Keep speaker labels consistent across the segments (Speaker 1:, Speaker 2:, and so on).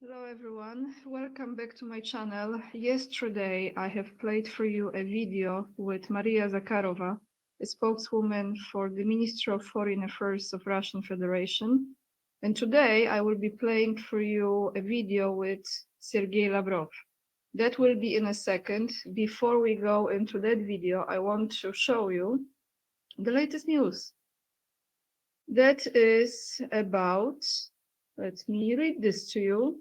Speaker 1: Hello everyone, welcome back to my channel. Yesterday I have played for you a video with Maria Zakharova, a spokeswoman for the Ministry of Foreign Affairs of Russian Federation. And today I will be playing for you a video with Sergei Lavrov. That will be in a second. Before we go into that video, I want to show you the latest news. That is about, let me read this to you.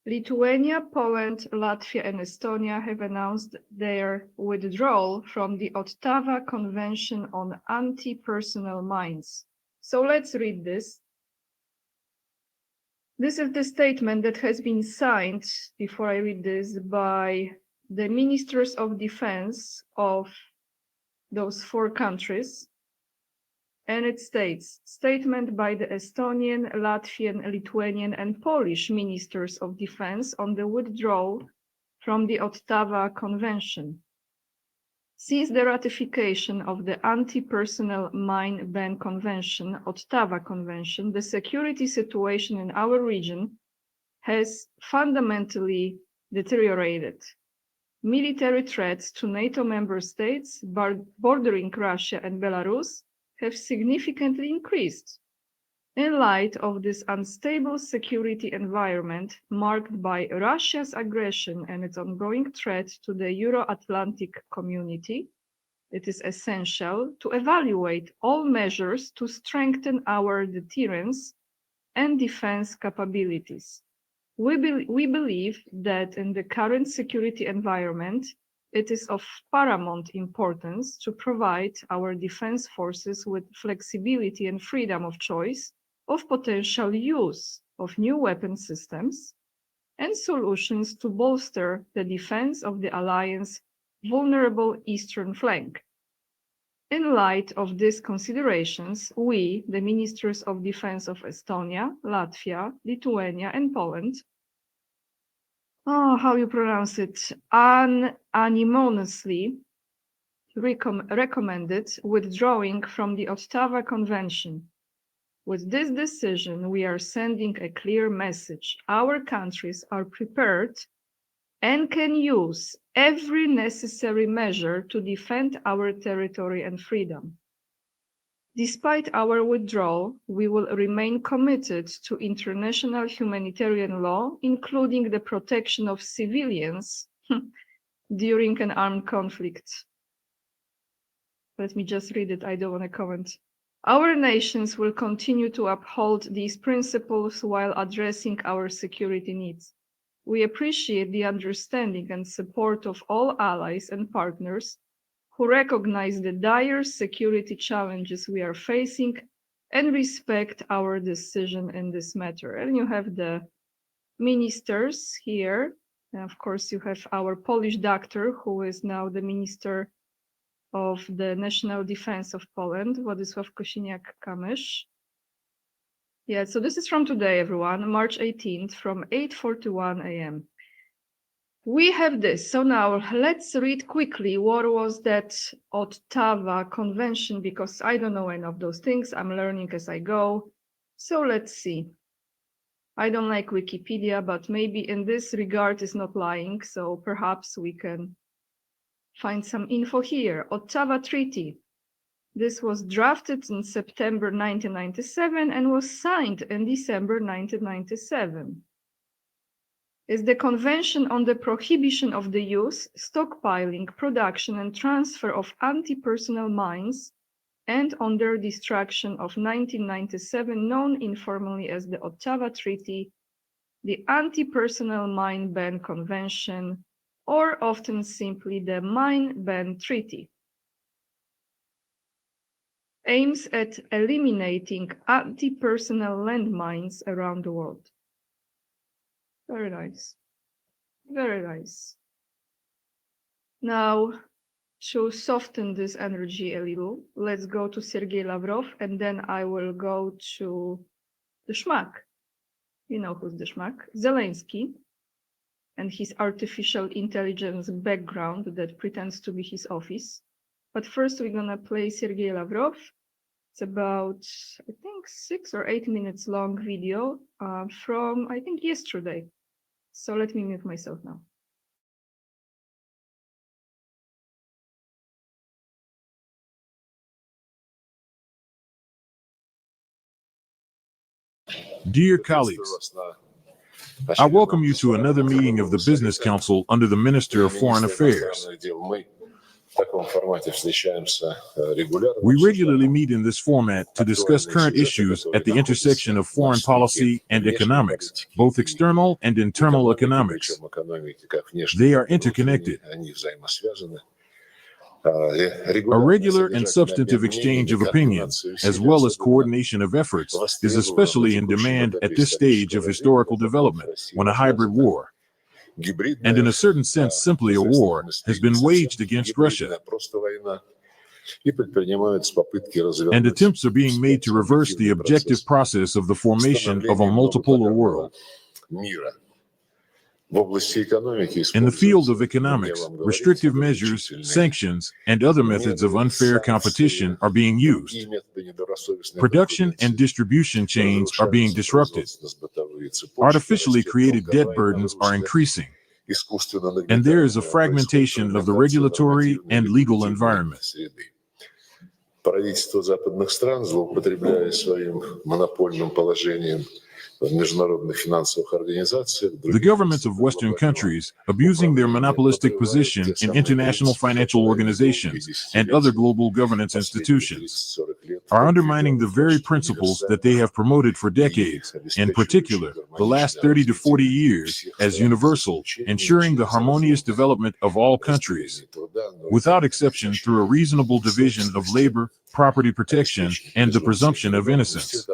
Speaker 1: Lithuania, Poland, Latvia and Estonia have announced their withdrawal from the Ottawa Convention on Anti-Personnel Mines. So let's read this. This is the statement that has been signed, before I read this, by the ministers of defense of those four countries. And it states, statement by the Estonian, Latvian, Lithuanian and Polish ministers of defense on the withdrawal from the Ottawa Convention. Since the ratification of the Anti-Personnel Mine Ban Convention, Ottawa Convention, the security situation in our region has fundamentally deteriorated. Military threats to NATO member states bordering Russia and Belarus have significantly increased. In light of this unstable security environment marked by Russia's aggression and its ongoing threat to the Euro-Atlantic community, it is essential to evaluate all measures to strengthen our deterrence and defense capabilities. We believe that in the current security environment, it is of paramount importance to provide our defense forces with flexibility and freedom of choice of potential use of new weapon systems and solutions to bolster the defense of the alliance's vulnerable eastern flank. In light of these considerations, we, the Ministers of Defense of Estonia, Latvia, Lithuania and Poland, how you pronounce it, unanimously recommended withdrawing from the Ottawa Convention. With this decision, we are sending a clear message. Our countries are prepared and can use every necessary measure to defend our territory and freedom. Despite our withdrawal, we will remain committed to international humanitarian law, including the protection of civilians during an armed conflict. Let me just read it, I don't want to comment. Our nations will continue to uphold these principles while addressing our security needs. We appreciate the understanding and support of all allies and partners who recognize the dire security challenges we are facing and respect our decision in this matter. And you have the ministers here. And of course, you have our Polish doctor, who is now the Minister of the National Defense of Poland, Władysław Kosiniak-Kamysz. Yeah, so this is from today, everyone, March 18th from 8:41 a.m. We have this. So now let's read quickly what was that Ottawa Convention, because I don't know any of those things. I'm learning as I go. So let's see. I don't like Wikipedia, but maybe in this regard is not lying. So perhaps we can find some info here. Ottawa Treaty. This was drafted in September 1997 and was signed in December 1997. Is the Convention on the Prohibition of the Use, Stockpiling, Production and Transfer of Anti-Personnel Mines and on their destruction of 1997, known informally as the Ottawa Treaty, the Anti-Personnel Mine Ban Convention, or often simply the Mine Ban Treaty, aims at eliminating anti-personnel landmines around the world. Very nice. Very nice. Now, to soften this energy a little, let's go to Sergei Lavrov, and then I will go to the schmuck. You know who's the schmuck? Zelenskyy and his artificial intelligence background that pretends to be his office. But first we're gonna play Sergei Lavrov, It's about, I think, 6 or 8 minutes long video from, I think, yesterday. So let me mute myself now.
Speaker 2: Dear colleagues, I welcome you to another meeting of the Business Council under the Minister of Foreign Affairs. We regularly meet in this format to discuss current issues at the intersection of foreign policy and economics, both external and internal economics. They are interconnected. A regular and substantive exchange of opinions, as well as coordination of efforts, is especially in demand at this stage of historical development, when a hybrid war, and in a certain sense simply a war, has been waged against Russia. And attempts are being made to reverse the objective process of the formation of a multipolar world. In the field of economics, restrictive measures, sanctions, and other methods of unfair competition are being used. Production and distribution chains are being disrupted. Artificially created debt burdens are increasing. And there is a fragmentation of the regulatory and legal environment. The governments of Western countries, abusing their monopolistic position in international financial organizations and other global governance institutions, are undermining the very principles that they have promoted for decades, in particular, the last 30 to 40 years, as universal, ensuring the harmonious development of all countries, without exception through a reasonable division of labor, property protection, and the presumption of innocence.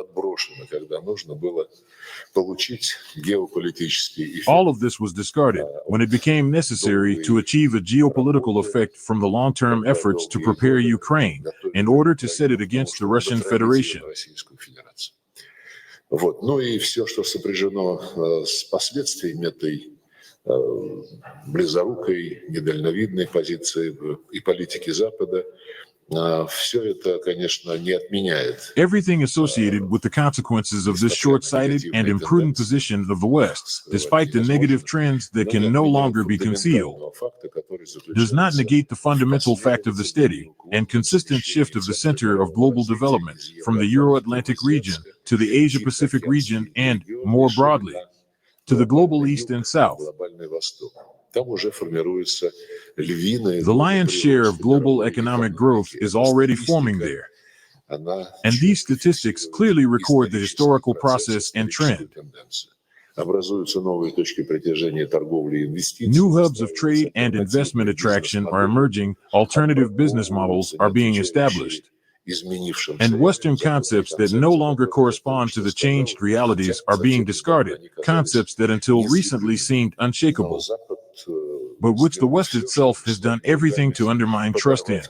Speaker 2: All of this was discarded when it became necessary to achieve a geopolitical effect from the long-term efforts to prepare Ukraine in order to set it against the Russian Federation.
Speaker 3: Близорукой, недальновидной позиции и политики Запада, все это, конечно, не отменяет.
Speaker 2: Everything associated with the consequences of this short-sighted and imprudent position of the West, despite the negative trends that can no longer be concealed, does not negate the fundamental fact of the steady and consistent shift of the center of global development from the Euro-Atlantic region to the Asia-Pacific region and, more broadly, to the global East and South. The lion's share of global economic growth is already forming there. And these statistics clearly record the historical process and trend. New hubs of trade and investment attraction are emerging, alternative business models are being established, and Western concepts that no longer correspond to the changed realities are being discarded, concepts that until recently seemed unshakable, but which the West itself has done everything to undermine trust in.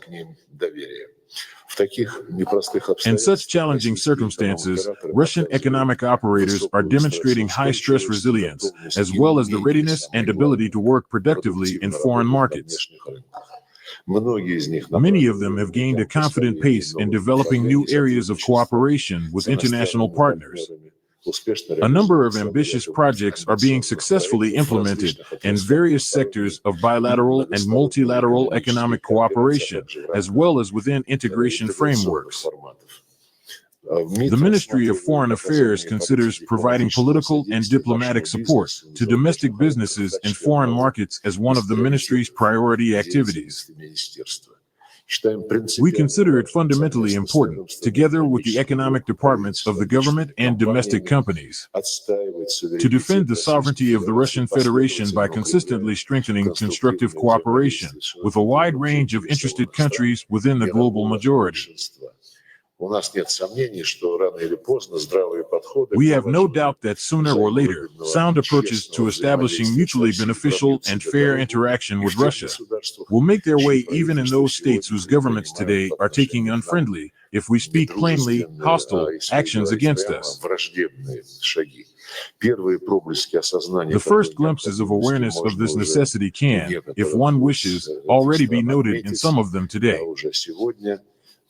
Speaker 2: In such challenging circumstances, Russian economic operators are demonstrating high-stress resilience, as well as the readiness and ability to work productively in foreign markets. Many of them have gained a confident pace in developing new areas of cooperation with international partners. A number of ambitious projects are being successfully implemented in various sectors of bilateral and multilateral economic cooperation, as well as within integration frameworks. The Ministry of Foreign Affairs considers providing political and diplomatic support to domestic businesses in foreign markets as one of the ministry's priority activities. We consider it fundamentally important, together with the economic departments of the government and domestic companies, to defend the sovereignty of the Russian Federation by consistently strengthening constructive cooperation with a wide range of interested countries within the global majority. We have no doubt that sooner or later, sound approaches to establishing mutually beneficial and fair interaction with Russia will make their way even in those states whose governments today are taking unfriendly, if we speak plainly, hostile actions against us. The first glimpses of awareness of this necessity can, if one wishes, already be noted in some of them today.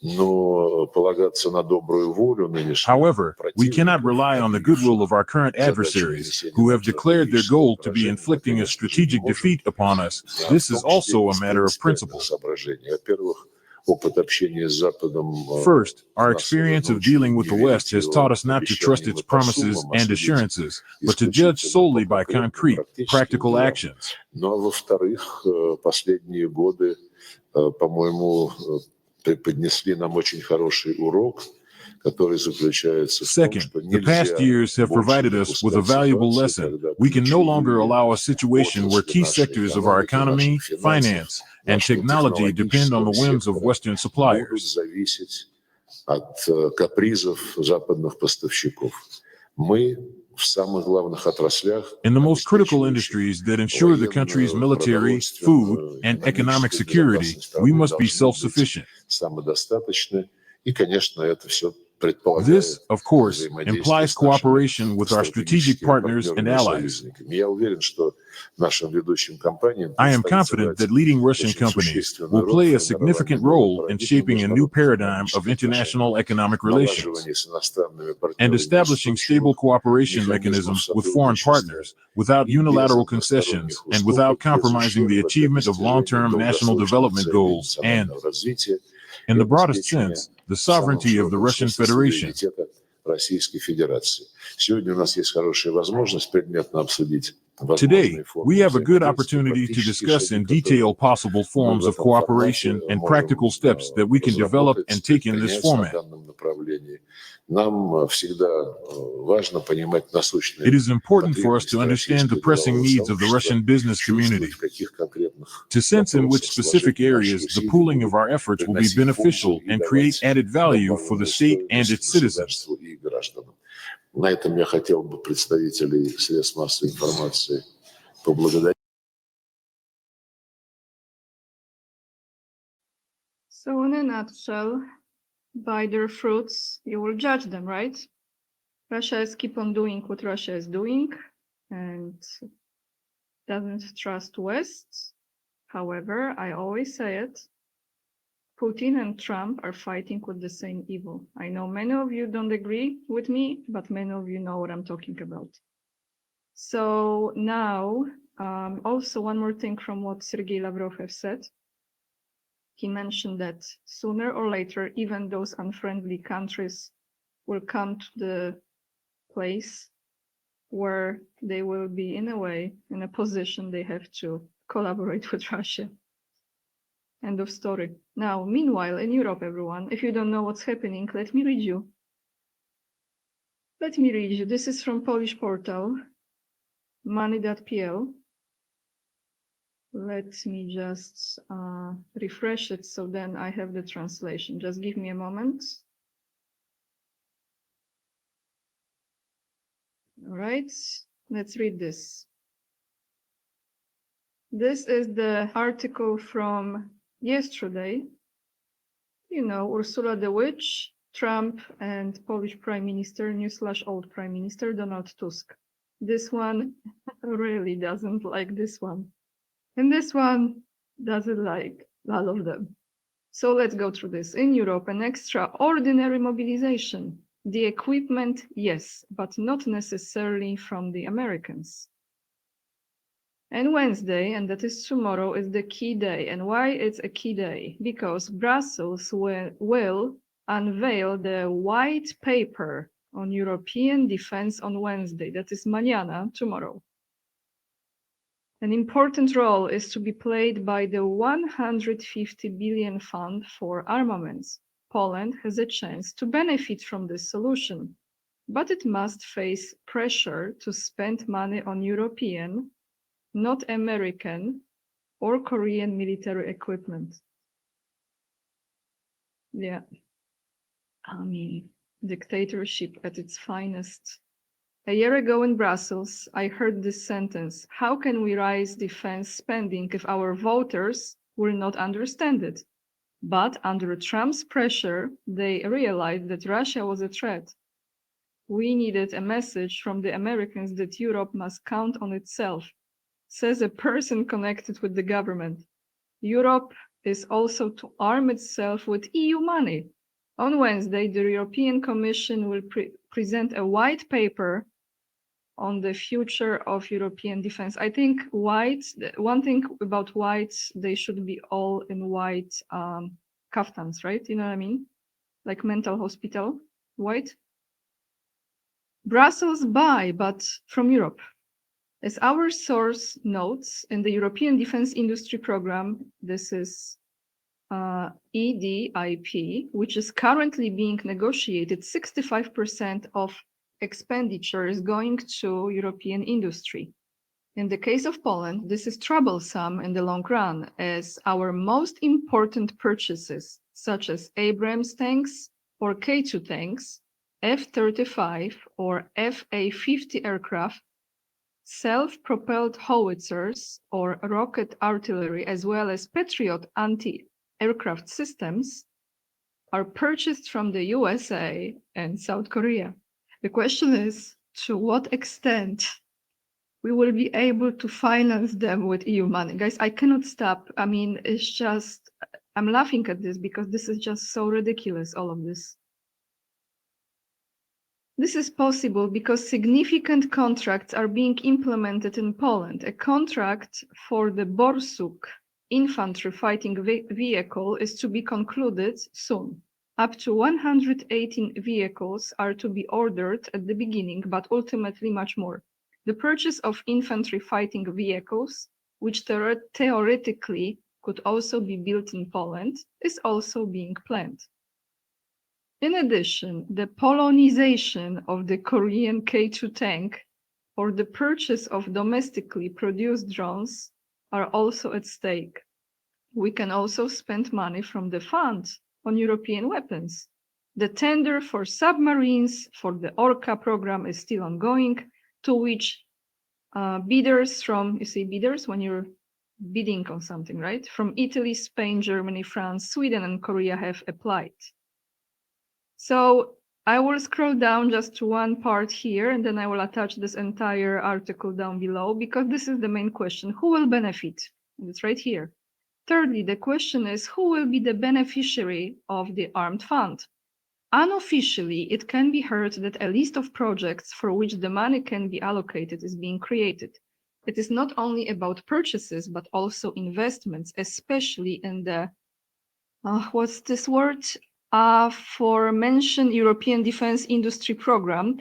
Speaker 3: Но полагаться на добрую волю нынешних
Speaker 2: However, we cannot
Speaker 3: противников,
Speaker 2: rely on the goodwill of our current adversaries, who have declared their goal to be inflicting a strategic defeat upon us. This is also a matter of principle.
Speaker 3: Во-первых, опыт общения с Западом
Speaker 2: First, our experience of dealing with the West has taught us not to trust its promises and assurances, but to judge solely by concrete, practical actions.
Speaker 3: Ну, а во-вторых, последние годы, по-моему, преподнесли нам очень хороший урок, который заключается в том,
Speaker 2: Second,
Speaker 3: что
Speaker 2: the past years have provided us with a valuable lesson. We can no longer allow a situation where key sectors of our economy, finance, and technology depend on the whims of Western suppliers.
Speaker 3: зависеть от капризов западных поставщиков. Мы в самых главных отраслях
Speaker 2: In the most critical industries that ensure the country's military, food, and economic security, we must be self-sufficient.
Speaker 3: самодостаточны. И, конечно, это все
Speaker 2: This, of course, implies cooperation with our strategic partners and allies. I am confident that leading Russian companies will play a significant role in shaping a new paradigm of international economic relations and establishing stable cooperation mechanisms with foreign partners without unilateral concessions and without compromising the achievement of long-term national development goals and, in the broadest sense, the sovereignty of the Russian Federation. Today, we have a good opportunity to discuss in detail possible forms of cooperation and practical steps that we can develop and take in this format. It is important for us to understand the pressing needs of the Russian business community, to sense in which specific areas the pooling of our efforts will be beneficial and create added value for the state and its citizens.
Speaker 3: На этом я хотел бы представителей средств массовой информации поблагодарить.
Speaker 1: So in a nutshell, by their fruits, you will judge them, right? Russia is keep on doing what Russia is doing and doesn't trust West. However, I always say it, Putin and Trump are fighting with the same evil. I know many of you don't agree with me, but many of you know what I'm talking about. So now, also one more thing from what Sergei Lavrov have said. He mentioned that sooner or later, even those unfriendly countries will come to the place where they will be, in a way, in a position they have to collaborate with Russia. End of story. Now, meanwhile, in Europe, everyone, if you don't know what's happening, let me read you. Let me read you. This is from Polish portal, money.pl. Let me just refresh it so then I have the translation. Just give me a moment. All right, let's read this. This is the article from yesterday. You know, Ursula the Witch, Trump, and Polish Prime Minister, new/old Prime Minister Donald Tusk. This one really doesn't like this one. And this one doesn't like all of them. So let's go through this. In Europe, an extraordinary mobilization. The equipment, yes, but not necessarily from the Americans. And Wednesday, and that is tomorrow, is the key day. And why it's a key day? Because Brussels will unveil the white paper on European defense on Wednesday. That is mañana, tomorrow. An important role is to be played by the 150 billion fund for armaments. Poland has a chance to benefit from this solution, but it must face pressure to spend money on European, not American or Korean military equipment. Yeah, I mean, dictatorship at its finest. A year ago in Brussels, I heard this sentence: how can we raise defense spending if our voters will not understand it? But under Trump's pressure, they realized that Russia was a threat. We needed a message from the Americans that Europe must count on itself, says a person connected with the government. Europe is also to arm itself with EU money. On Wednesday, the European Commission will present a white paper on the future of European defense. I think whites, one thing about whites, they should be all in white kaftans, right? You know what I mean? Like mental hospital, white. Brussels buy, but from Europe. As our source notes, in the European Defense Industry Program, this is EDIP, which is currently being negotiated, 65% of expenditure is going to European industry. In the case of Poland, this is troublesome in the long run, as our most important purchases, such as Abrams tanks or K2 tanks, F-35 or FA-50 aircraft, self-propelled howitzers or rocket artillery, as well as Patriot anti-aircraft systems, are purchased from the USA and South Korea. The question is, to what extent we will be able to finance them with EU money? Guys, I cannot stop. I mean, it's just, I'm laughing at this because this is just so ridiculous, all of this. This is possible because significant contracts are being implemented in Poland. A contract for the Borsuk infantry fighting vehicle is to be concluded soon. Up to 118 vehicles are to be ordered at the beginning, but ultimately much more. The purchase of infantry fighting vehicles, which theoretically could also be built in Poland, is also being planned. In addition, the Polonization of the Korean K2 tank or the purchase of domestically produced drones are also at stake. We can also spend money from the fund on European weapons. The tender for submarines for the Orca program is still ongoing, to which bidders from, you see bidders when you're bidding on something, right? From Italy, Spain, Germany, France, Sweden, and Korea have applied. So I will scroll down just to one part here, and then I will attach this entire article down below, because this is the main question. Who will benefit? It's right here. Thirdly, the question is, who will be the beneficiary of the armed fund? Unofficially, it can be heard that a list of projects for which the money can be allocated is being created. It is not only about purchases, but also investments, especially in the, what's this word? For mentioned European Defense Industry Program,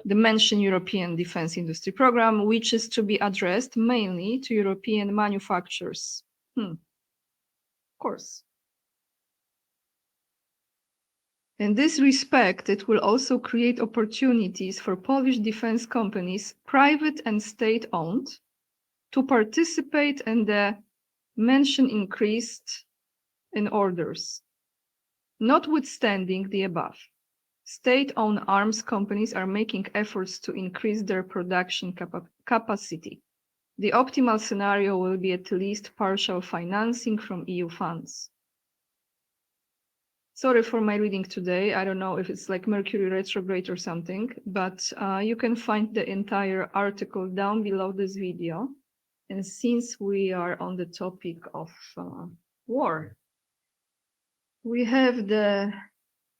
Speaker 1: the mentioned European Defense Industry Program, which is to be addressed mainly to European manufacturers. Of course. In this respect, it will also create opportunities for Polish defense companies, private and state-owned, to participate in the mentioned increase in orders. Notwithstanding the above, state-owned arms companies are making efforts to increase their production capacity. The optimal scenario will be at least partial financing from EU funds. Sorry for my reading today. I don't know if it's like Mercury retrograde or something, but you can find the entire article down below this video. And since we are on the topic of war, we have the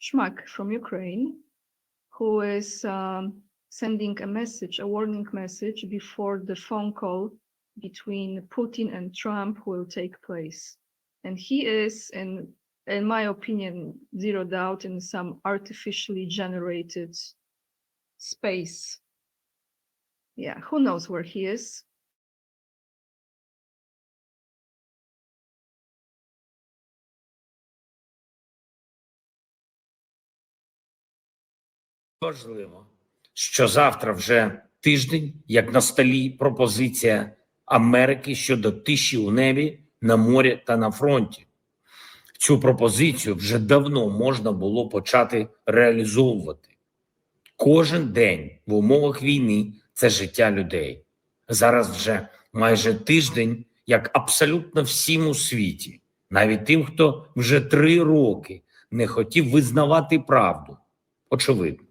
Speaker 1: Schmack from Ukraine, who is sending a message, a warning message, before the phone call between Putin and Trump will take place. And he is, in my opinion, zero doubt, in some artificially generated space. Yeah, who knows where he is?
Speaker 4: Важливо, що завтра вже тиждень, як на столі пропозиція Америки щодо тиші у небі, на морі та на фронті. Цю пропозицію вже давно можна було почати реалізовувати. Кожен день в умовах війни – це життя людей. Зараз вже майже тиждень, як абсолютно всім у світі, навіть тим, хто вже 3 роки не хотів визнавати правду. Очевидно,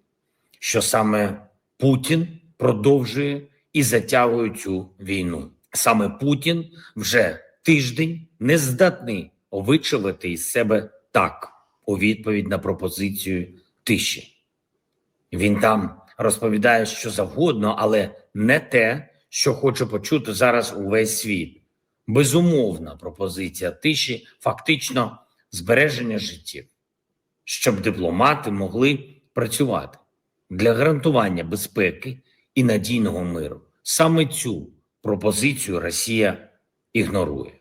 Speaker 4: що саме Путін продовжує і затягує цю війну. Саме Путін вже тиждень не здатний вичавити із себе так у відповідь на пропозицію тиші. Він там розповідає що завгодно, але не те, що хоче почути зараз увесь світ. Безумовна пропозиція тиші – фактично збереження життів, щоб дипломати могли працювати для гарантування безпеки і надійного миру. Саме цю пропозицію Росія ігнорує.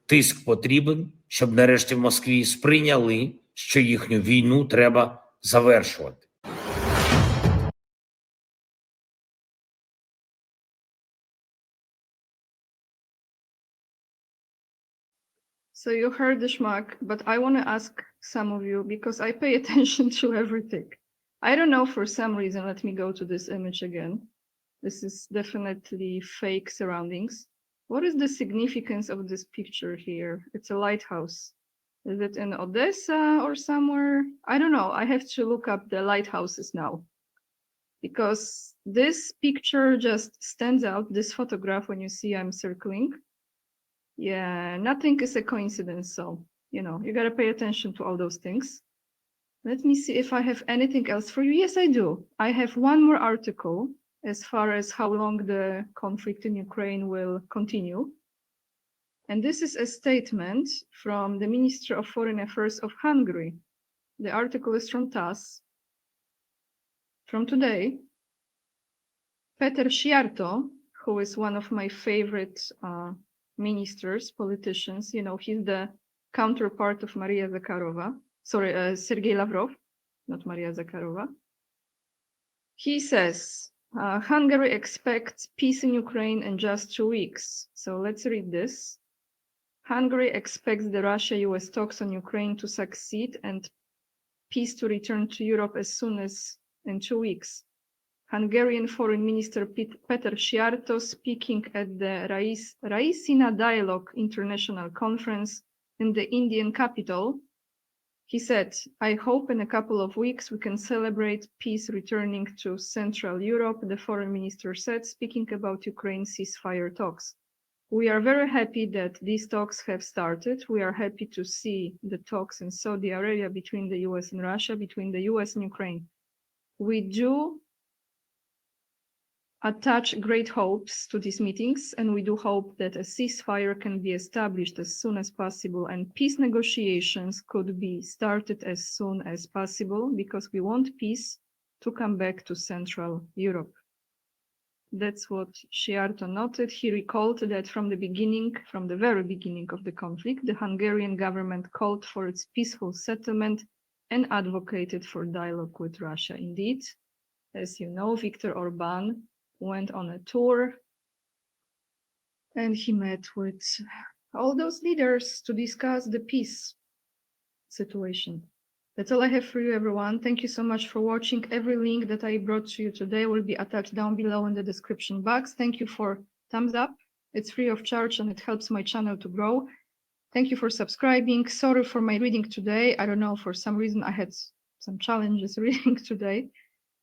Speaker 4: Тиск потрібен, щоб нарешті в Москві сприйняли, що їхню війну треба завершувати.
Speaker 1: So you heard the schmuck, but I want to ask some of you, because I pay attention to everything. I don't know, for some reason, let me go to this image again. This is definitely fake surroundings. What is the significance of this picture here? It's a lighthouse. Is it in Odessa or somewhere? I don't know. I have to look up the lighthouses now. Because this picture just stands out, this photograph, when you see I'm circling. Yeah, nothing is a coincidence, so, you know, you gotta pay attention to all those things. Let me see if I have anything else for you. Yes, I do. I have one more article as far as how long the conflict in Ukraine will continue. And this is a statement from the Minister of Foreign Affairs of Hungary. The article is from TASS, from today. Peter Sziarto, who is one of my favorite ministers, politicians, you know, he's the counterpart of Maria Zakharova. Sorry, Sergei Lavrov, not Maria Zakharova. He says, Hungary expects peace in Ukraine in just 2 weeks. So let's read this. Hungary expects the Russia-US talks on Ukraine to succeed and peace to return to Europe as soon as in 2 weeks. Hungarian Foreign Minister Peter Sziarto, speaking at the Raisina Dialogue International Conference in the Indian capital, he said, I hope in a couple of weeks we can celebrate peace returning to Central Europe, the foreign minister said, speaking about Ukraine's ceasefire talks. We are very happy that these talks have started. We are happy to see the talks in Saudi Arabia between the US and Russia, between the US and Ukraine. We do attach great hopes to these meetings, and we do hope that a ceasefire can be established as soon as possible and peace negotiations could be started as soon as possible, because we want peace to come back to Central Europe. That's what Sziarto noted. He recalled that from the very beginning of the conflict, the Hungarian government called for its peaceful settlement and advocated for dialogue with Russia. Indeed, as you know, Viktor Orbán went on a tour and he met with all those leaders to discuss the peace situation. That's all I have for you, everyone. Thank you so much for watching. Every link that I brought to you today will be attached down below in the description box. Thank you for thumbs up. It's free of charge and it helps my channel to grow. Thank you for subscribing. Sorry for my reading today. I don't know, for some reason I had some challenges reading today.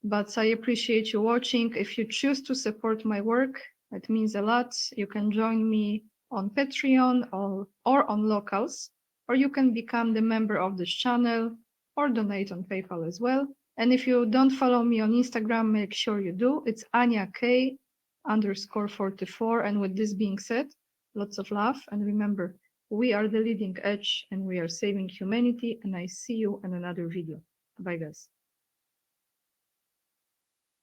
Speaker 1: But I appreciate you watching. If you choose to support my work, it means a lot. You can join me on Patreon or on Locals, or you can become the member of this channel or donate on PayPal as well. And if you don't follow me on Instagram, make sure you do. It's AniaK_44. And with this being said, lots of love. And remember, we are the leading edge and we are saving humanity. And I see you in another video. Bye, guys.